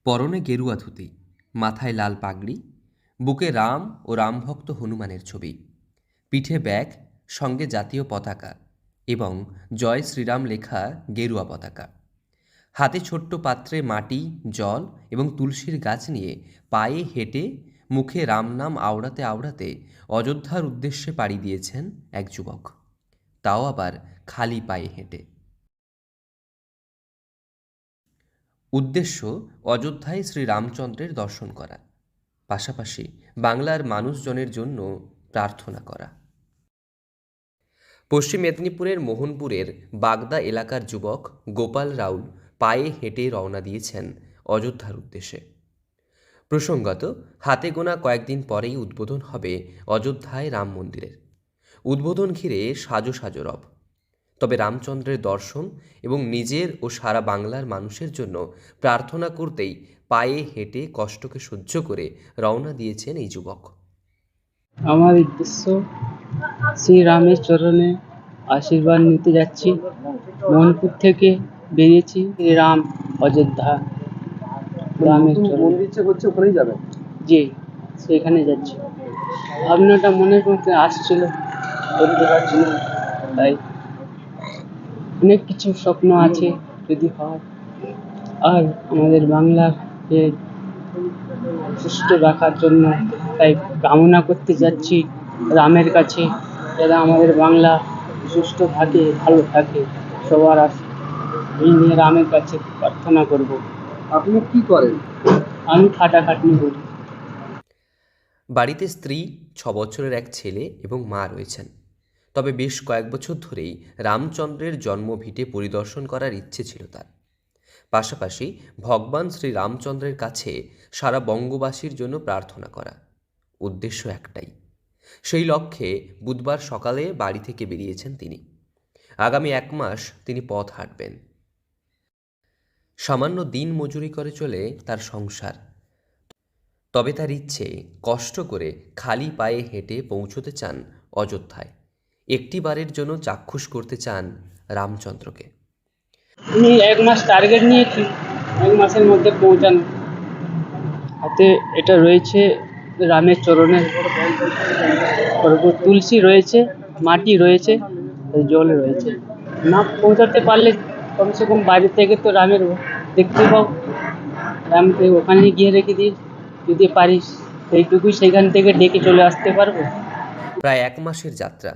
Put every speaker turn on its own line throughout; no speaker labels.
পরনে গেরুয়া ধুতি, মাথায় লাল পাগড়ি, বুকে রাম ও রামভক্ত হনুমানের ছবি, পিঠে ব্যাগ, সঙ্গে জাতীয় পতাকা এবং জয় শ্রীরাম লেখা গেরুয়া পতাকা। হাতে ছোট্ট পাত্রে মাটি, জল এবং তুলসীর গাছ নিয়ে পায়ে হেঁটে মুখে রাম নাম আওড়াতে আওড়াতে অযোধ্যার উদ্দেশ্যে পাড়ি দিয়েছেন এক যুবক, তাও আবার খালি পায়ে হেঁটে। উদ্দেশ্য অযোধ্যায় শ্রীরামচন্দ্রের দর্শন করা, পাশাপাশি বাংলার মানুষজনের জন্য প্রার্থনা করা। পশ্চিম মেদিনীপুরের মোহনপুরের বাগদা এলাকার যুবক গোপাল রাউল পায়ে হেঁটে রওনা দিয়েছেন অযোধ্যার উদ্দেশ্যে। প্রসঙ্গত, হাতে গোনা কয়েকদিন পরেই উদ্বোধন হবে অযোধ্যায় রাম মন্দিরের। উদ্বোধন ঘিরে সাজো সাজো রব। তবে রামচন্দ্রের দর্শন এবং নিজের ও সারা বাংলার মানুষের জন্য প্রার্থনা করতেই পায়ে হেঁটে কষ্টকে সহ্য করে রওনা দিয়েছেন এই যুবক।
আমার উদ্দেশ্য শ্রীরামের চরণে আশীর্বাদ নিতে যাচ্ছি। মোহনপুর থেকে বেরিয়েছি রাম অযোধ্যা রামের চরণে।
ওখানেই যাবেন?
জি, সেখানে যাচ্ছি। ভাবনাটা মনের মধ্যে আসছিল, বলতে পারছি না। তাই অনেক কিছু স্বপ্ন আছে, যদি হয়। আর আমাদের বাংলাকে সুস্থ রাখার জন্য তাই কামনা করতে যাচ্ছি রামের কাছে, যারা আমাদের বাংলা সুস্থ থাকে, ভালো থাকে সবার। এই নিয়ে রামের কাছে প্রার্থনা করব।
আপনি কি করেন?
আমি খাটাখাটনি করি।
বাড়িতে স্ত্রী, 6 বছরের এক ছেলে এবং মা রয়েছেন। তবে বেশ কয়েক বছর ধরেই রামচন্দ্রের জন্মভিটে পরিদর্শন করার ইচ্ছে ছিল তার। পাশাপাশি ভগবান শ্রী রামচন্দ্রের কাছে সারা বঙ্গবাসীর জন্য প্রার্থনা করা। উদ্দেশ্য একটাই। সেই লক্ষ্যে বুধবার সকালে বাড়ি থেকে বেরিয়েছেন তিনি। আগামী 1 মাস তিনি পথ হাঁটবেন। সামান্য দিন মজুরি করে চলে তার সংসার। তবে তার ইচ্ছে কষ্ট করে খালি পায়ে হেঁটে পৌঁছতে চান অযোধ্যায়। একটিবারের জন্য চাক্ষুষ করতে চান রামচন্দ্রকে।
আমি 1 মাস টার্গেট নিয়েছি, 1 মাসের মধ্যে পৌঁছানো। হাতে এটা রয়েছে রামের চরণে, তুলসী রয়েছে, মাটি রয়েছে, জল রয়েছে। না পৌঁছাতে পারলে কমসে কম বাইরে থেকে তো রামের দেখতে পাও। রামকে ওখানে গিয়ে রেখে দিই, যদি পারিস সেইটুকুই সেখান থেকে ডেকে চলে আসতে পারবো।
প্রায় 1 মাসের যাত্রা।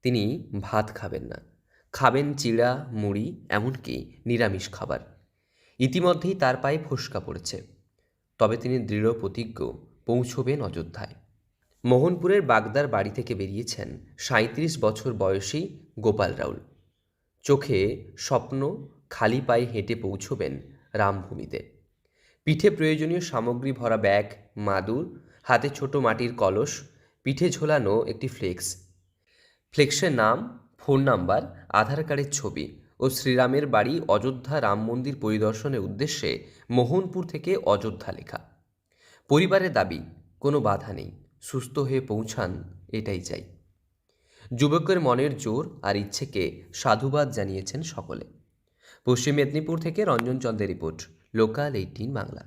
তিনি ভাত খাবেন না, খাবেন চিড়া, মুড়ি, এমনকি নিরামিষ খাবার। ইতিমধ্যেই তার পায়ে ফোস্কা পড়েছে। তবে তিনি দৃঢ় প্রতিজ্ঞ পৌঁছবেন অযোধ্যায়। মোহনপুরের বাগদার বাড়ি থেকে বেরিয়েছেন 37 বছর বয়সী গোপাল রাউল। চোখে স্বপ্ন, খালি পায়ে হেঁটে পৌঁছবেন রামভূমিতে। পিঠে প্রয়োজনীয় সামগ্রী ভরা ব্যাগ, মাদুর, হাতে ছোট মাটির কলস, পিঠে ঝোলানো একটি ফ্লেক্সের নাম, ফোন নাম্বার, আধার কার্ডের ছবি ও শ্রীরামের বাড়ি অযোধ্যা রাম মন্দির পরিদর্শনের উদ্দেশ্যে মোহনপুর থেকে অযোধ্যা লেখা। পরিবারের দাবি, কোনো বাধা নেই, সুস্থ হয়ে পৌঁছান, এটাই চাই। যুবকের মনের জোর আর ইচ্ছেকে সাধুবাদ জানিয়েছেন সকলে। পশ্চিম মেদিনীপুর থেকে রঞ্জন চন্দ্রের রিপোর্ট, লোকাল 18 বাংলা।